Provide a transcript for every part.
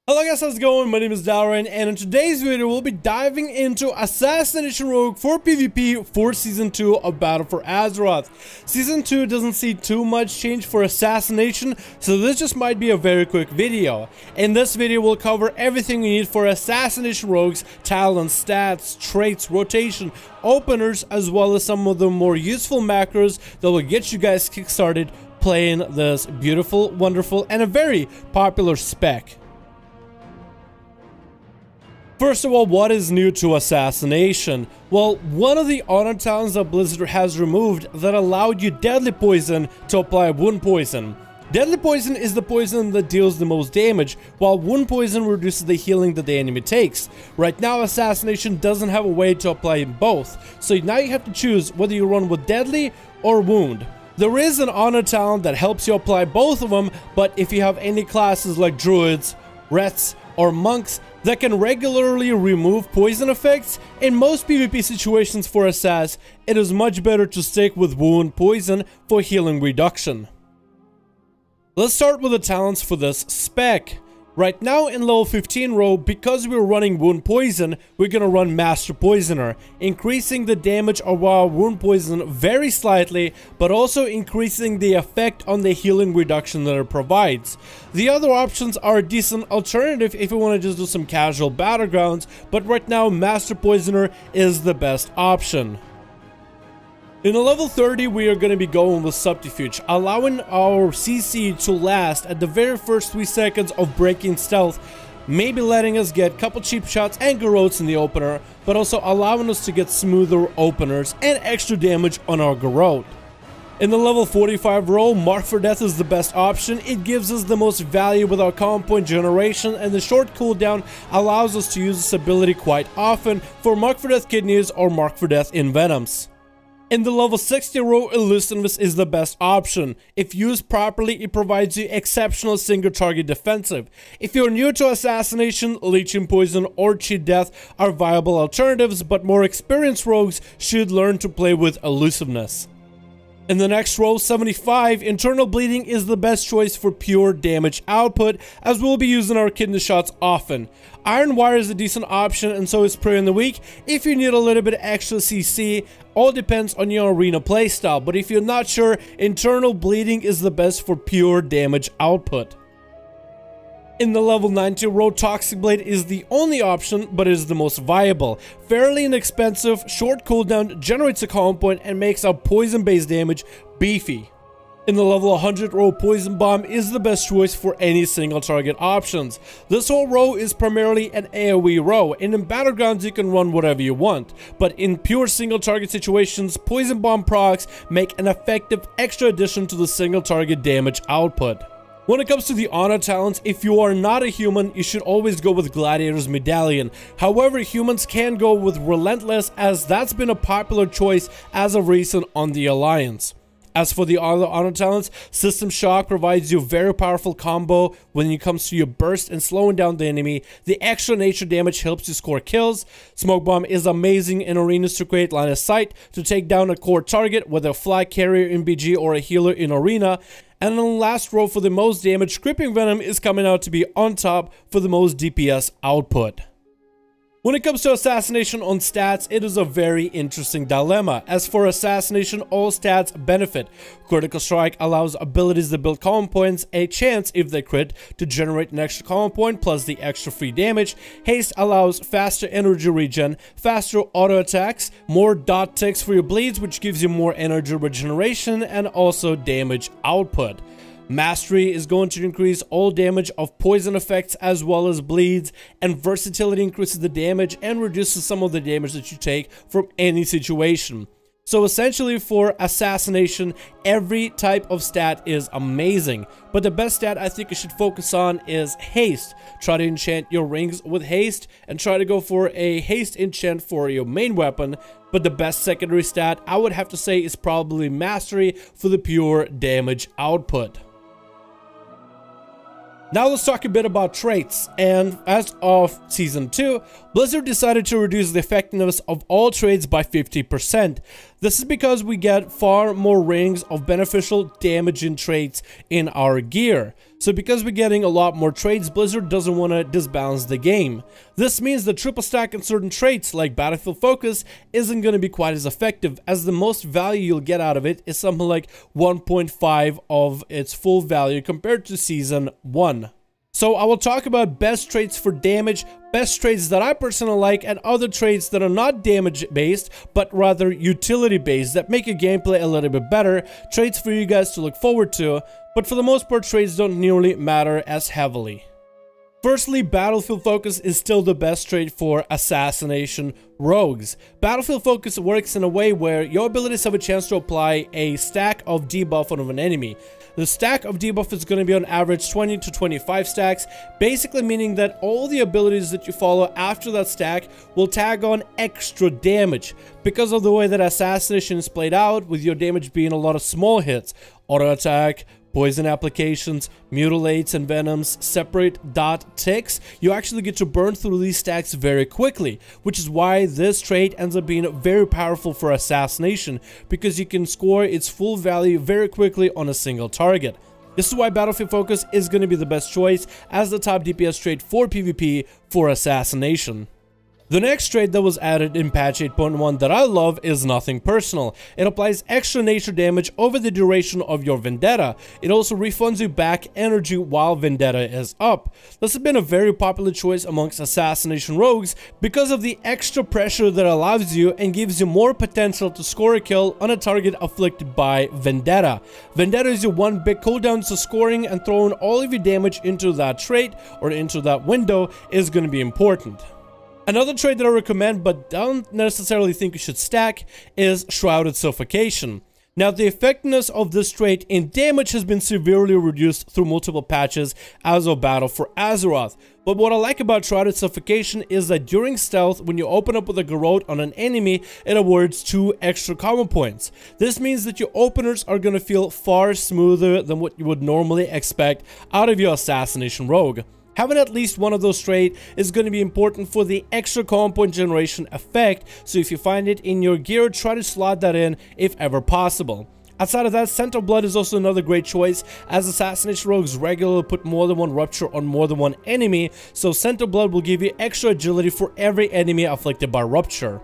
Hello guys, how's it going? My name is Dalaran, and in today's video we'll be diving into Assassination Rogue for PvP for Season 2 of Battle for Azeroth. Season 2 doesn't see too much change for Assassination, so this just might be a very quick video. In this video we'll cover everything you need for Assassination Rogues, talents, stats, traits, rotation, openers, as well as some of the more useful macros that will get you guys kickstarted playing this beautiful, wonderful, and a very popular spec. First of all, what is new to Assassination? Well, one of the honor talents that Blizzard has removed that allowed you deadly poison to apply wound poison. Deadly poison is the poison that deals the most damage, while wound poison reduces the healing that the enemy takes. Right now, Assassination doesn't have a way to apply both, so now you have to choose whether you run with deadly or wound. There is an honor talent that helps you apply both of them, but if you have any classes like druids, rets, or monks that can regularly remove poison effects, in most PvP situations for Assass, it is much better to stick with wound poison for healing reduction. Let's start with the talents for this spec. Right now in level 15 row, because we're running wound poison, we're gonna run Master Poisoner, increasing the damage of our wound poison very slightly, but also increasing the effect on the healing reduction that it provides. The other options are a decent alternative if you want to just do some casual battlegrounds, but right now Master Poisoner is the best option. In a level 30, we are going to be going with Subterfuge, allowing our CC to last at the very first 3 seconds of breaking stealth, maybe letting us get a couple cheap shots and garrotes in the opener, but also allowing us to get smoother openers and extra damage on our garrote. In the level 45 role, Mark for Death is the best option. It gives us the most value with our common point generation, and the short cooldown allows us to use this ability quite often for Mark for Death Kidneys or Mark for Death Envenoms. In the level 60 row, Elusiveness is the best option. If used properly, it provides you exceptional single target defensive. If you're new to Assassination, Leeching Poison or Cheat Death are viable alternatives, but more experienced rogues should learn to play with Elusiveness. In the next row, 75, Internal Bleeding is the best choice for pure damage output, as we'll be using our kidney shots often. Iron Wire is a decent option, and so is Prayer in the Weak if you need a little bit extra CC. All depends on your arena playstyle, but if you're not sure, Internal Bleeding is the best for pure damage output. In the level 90 row, Toxic Blade is the only option, but is the most viable. Fairly inexpensive, short cooldown, generates a common point, and makes our poison-based damage beefy. In the level 100 row, Poison Bomb is the best choice for any single target options. This whole row is primarily an AoE row, and in battlegrounds you can run whatever you want. But in pure single target situations, Poison Bomb procs make an effective extra addition to the single target damage output. When it comes to the honor talents, if you are not a human, you should always go with Gladiator's Medallion. However, humans can go with Relentless, as that's been a popular choice as of recent on the Alliance. As for the other honor talents, System Shock provides you a very powerful combo when it comes to your burst and slowing down the enemy. The extra nature damage helps you score kills. Smoke Bomb is amazing in arenas to create line of sight to take down a core target, whether a flag carrier in BG or a healer in arena. And in the last row for the most damage, Creeping Venom is coming out to be on top for the most DPS output. When it comes to Assassination on stats, it is a very interesting dilemma. As for Assassination, all stats benefit. Critical Strike allows abilities that build common points a chance, if they crit, to generate an extra common point plus the extra free damage. Haste allows faster energy regen, faster auto attacks, more dot ticks for your bleeds, which gives you more energy regeneration and also damage output. Mastery is going to increase all damage of poison effects as well as bleeds, and Versatility increases the damage and reduces some of the damage that you take from any situation. So essentially for Assassination, every type of stat is amazing, but the best stat I think you should focus on is Haste. Try to enchant your rings with Haste and try to go for a Haste enchant for your main weapon, but the best secondary stat I would have to say is probably Mastery for the pure damage output. Now let's talk a bit about traits, and as of Season 2, Blizzard decided to reduce the effectiveness of all traits by 50%. This is because we get far more rings of beneficial damaging traits in our gear. So because we're getting a lot more traits, Blizzard doesn't want to disbalance the game. This means the triple stack in certain traits like Battlefield Focus isn't going to be quite as effective, as the most value you'll get out of it is something like 1.5 of its full value compared to Season 1. So I will talk about best traits for damage, best traits that I personally like, and other traits that are not damage based, but rather utility based, that make your gameplay a little bit better, traits for you guys to look forward to, but for the most part traits don't nearly matter as heavily. Firstly, Battlefield Focus is still the best trait for Assassination rogues. Battlefield Focus works in a way where your abilities have a chance to apply a stack of debuff on an enemy. The stack of debuff is going to be on average 20 to 25 stacks, basically meaning that all the abilities that you follow after that stack will tag on extra damage. Because of the way that Assassination is played out, with your damage being a lot of small hits, auto attack, poison applications, mutilates, and venoms, separate dot ticks, you actually get to burn through these stacks very quickly, which is why this trait ends up being very powerful for Assassination, because you can score its full value very quickly on a single target. This is why Battlefield Focus is going to be the best choice as the top DPS trait for PvP for Assassination. The next trait that was added in patch 8.1 that I love is Nothing Personal. It applies extra nature damage over the duration of your Vendetta. It also refunds you back energy while Vendetta is up. This has been a very popular choice amongst Assassination rogues because of the extra pressure that allows you and gives you more potential to score a kill on a target afflicted by Vendetta. Vendetta is your one big cooldown, so scoring and throwing all of your damage into that trait or into that window is going to be important. Another trait that I recommend but don't necessarily think you should stack is Shrouded Suffocation. Now, the effectiveness of this trait in damage has been severely reduced through multiple patches as of Battle for Azeroth. But what I like about Shrouded Suffocation is that during stealth, when you open up with a garrote on an enemy, it awards 2 extra common points. This means that your openers are going to feel far smoother than what you would normally expect out of your Assassination rogue. Having at least one of those traits is going to be important for the extra common point generation effect, so if you find it in your gear, try to slot that in if ever possible. Outside of that, Scent of Blood is also another great choice, as Assassination rogues regularly put more than one rupture on more than one enemy, so Scent of Blood will give you extra agility for every enemy afflicted by rupture.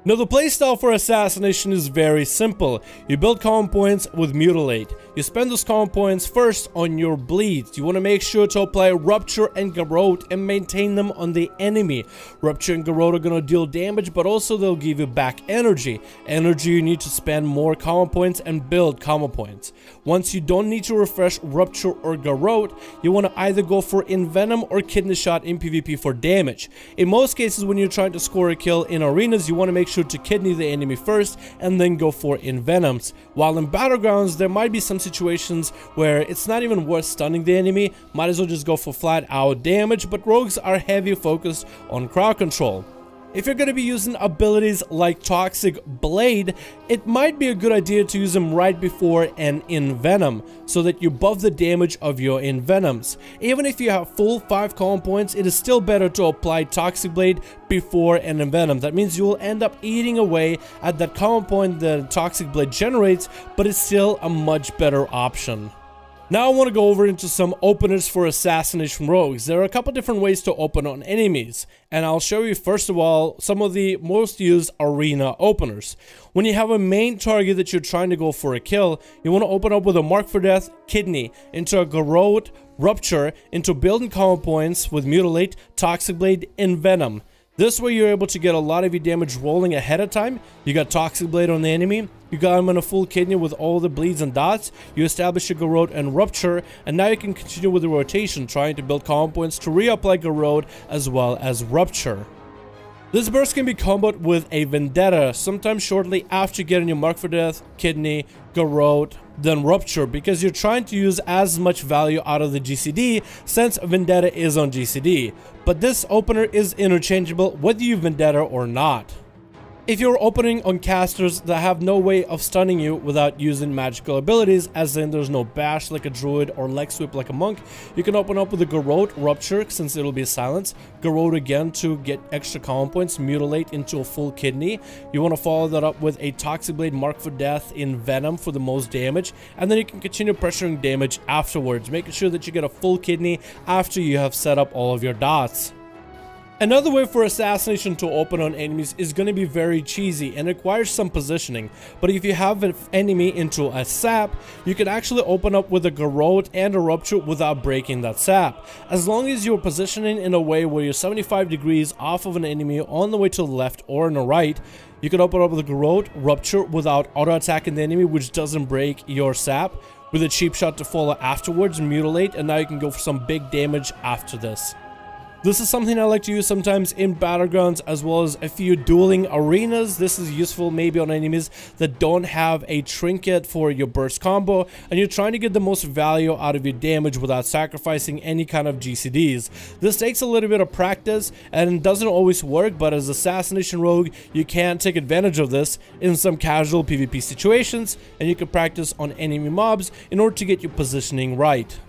Now, the playstyle for Assassination is very simple. You build common points with Mutilate. You spend those common points first on your bleeds. You want to make sure to apply Rupture and Garrote and maintain them on the enemy. Rupture and Garrote are going to deal damage, but also they'll give you back energy. Energy you need to spend more common points and build common points. Once you don't need to refresh Rupture or Garrote, you want to either go for Envenom or Kidney Shot in PvP for damage. In most cases, when you're trying to score a kill in arenas, you want to make sure to kidney the enemy first and then go for Envenoms. While in Battlegrounds, there might be some situations where it's not even worth stunning the enemy, might as well just go for flat out damage, but rogues are heavy focused on crowd control. If you're going to be using abilities like Toxic Blade, it might be a good idea to use them right before an Envenom, so that you buff the damage of your Envenoms. Even if you have full 5 common points, it is still better to apply Toxic Blade before an Envenom. That means you will end up eating away at that common point that Toxic Blade generates, but it's still a much better option. Now I want to go over into some openers for Assassination rogues. There are a couple different ways to open on enemies, and I'll show you first of all some of the most used arena openers. When you have a main target that you're trying to go for a kill, you want to open up with a Mark for Death, Kidney, into a Garrote, Rupture, into building common points with Mutilate, Toxic Blade, Envenom. This way you're able to get a lot of your damage rolling ahead of time. You got Toxic Blade on the enemy, you got him on a full kidney with all the bleeds and dots, you establish your Garrote and Rupture, and now you can continue with the rotation, trying to build common points to reapply Garrote as well as Rupture. This burst can be comboed with a Vendetta, sometime shortly after getting your Mark for Death, Kidney, Garrote, then Rupture, because you're trying to use as much value out of the GCD since Vendetta is on GCD. But this opener is interchangeable whether you Vendetta or not. If you're opening on casters that have no way of stunning you without using magical abilities, as in there's no bash like a druid or leg sweep like a monk, you can open up with a Garrote, Rupture, since it'll be silence, Garrote again to get extra common points, Mutilate into a full kidney. You want to follow that up with a Toxic Blade, Mark for Death in Venom for the most damage, and then you can continue pressuring damage afterwards, making sure that you get a full kidney after you have set up all of your dots. Another way for Assassination to open on enemies is going to be very cheesy and requires some positioning, but if you have an enemy into a sap, you can actually open up with a Garrote and a Rupture without breaking that sap. As long as you're positioning in a way where you're 75 degrees off of an enemy on the way to the left or on the right, you can open up with a Garrote, Rupture without auto-attacking the enemy, which doesn't break your sap, with a cheap shot to follow afterwards, Mutilate, and now you can go for some big damage after this. This is something I like to use sometimes in battlegrounds as well as a few dueling arenas. This is useful maybe on enemies that don't have a trinket for your burst combo and you're trying to get the most value out of your damage without sacrificing any kind of GCDs. This takes a little bit of practice and doesn't always work, but as Assassination Rogue you can take advantage of this in some casual PvP situations and you can practice on enemy mobs in order to get your positioning right.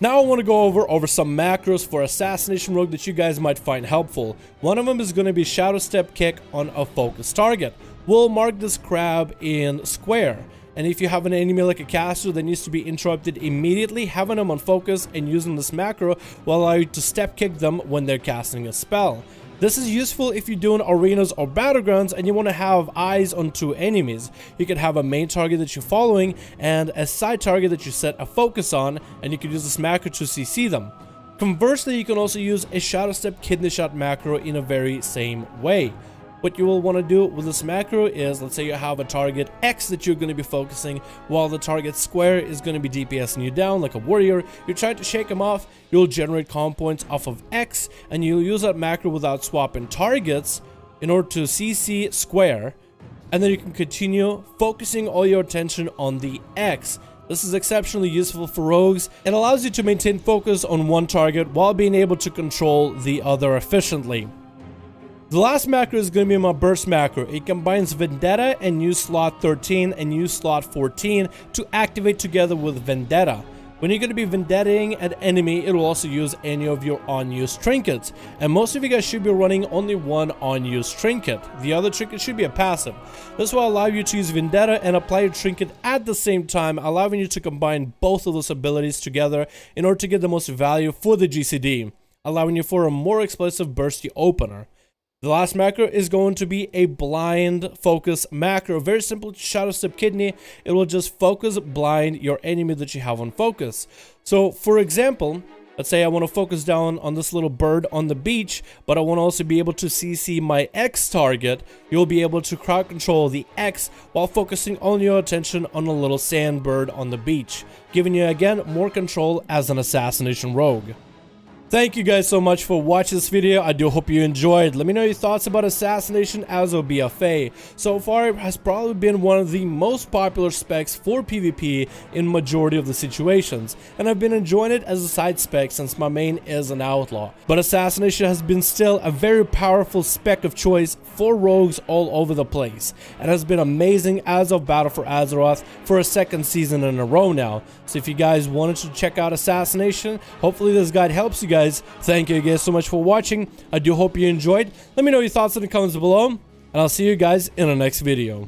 Now I want to go over some macros for Assassination Rogue that you guys might find helpful. One of them is going to be Shadow Step Kick on a focused target. We'll mark this crab in square. And if you have an enemy like a caster that needs to be interrupted immediately, having them on focus and using this macro will allow you to step kick them when they're casting a spell. This is useful if you're doing arenas or battlegrounds and you want to have eyes on two enemies. You can have a main target that you're following and a side target that you set a focus on, and you can use this macro to CC them. Conversely, you can also use a Shadow Step Kidney Shot macro in a very same way. What you will want to do with this macro is, let's say you have a target X that you're going to be focusing, while the target square is going to be DPSing you down like a warrior. You're trying to shake him off, you'll generate comm points off of X, and you'll use that macro without swapping targets in order to CC square, and then you can continue focusing all your attention on the X. This is exceptionally useful for rogues. It allows you to maintain focus on one target while being able to control the other efficiently. The last macro is going to be my burst macro. It combines Vendetta and use slot 13 and use slot 14 to activate together with Vendetta. When you're going to be Vendettaing an enemy, it will also use any of your unused trinkets. And most of you guys should be running only one unused trinket. The other trinket should be a passive. This will allow you to use Vendetta and apply your trinket at the same time, allowing you to combine both of those abilities together in order to get the most value for the GCD, allowing you for a more explosive bursty opener. The last macro is going to be a blind focus macro. Very simple Shadow Step Kidney. It will just focus blind your enemy that you have on focus. So for example, let's say I want to focus down on this little bird on the beach, but I want to also be able to CC my X target. You'll be able to crowd control the X while focusing all your attention on a little sand bird on the beach, giving you again more control as an Assassination Rogue. Thank you guys so much for watching this video. I do hope you enjoyed. Let me know your thoughts about Assassination as a BFA. So far, it has probably been one of the most popular specs for PvP in majority of the situations, and I've been enjoying it as a side spec since my main is an Outlaw. But Assassination has been still a very powerful spec of choice for rogues all over the place, and has been amazing as of Battle for Azeroth for a second season in a row now. So if you guys wanted to check out Assassination, hopefully this guide helps you guys. Thank you guys so much for watching. I do hope you enjoyed. Let me know your thoughts in the comments below, and I'll see you guys in the next video.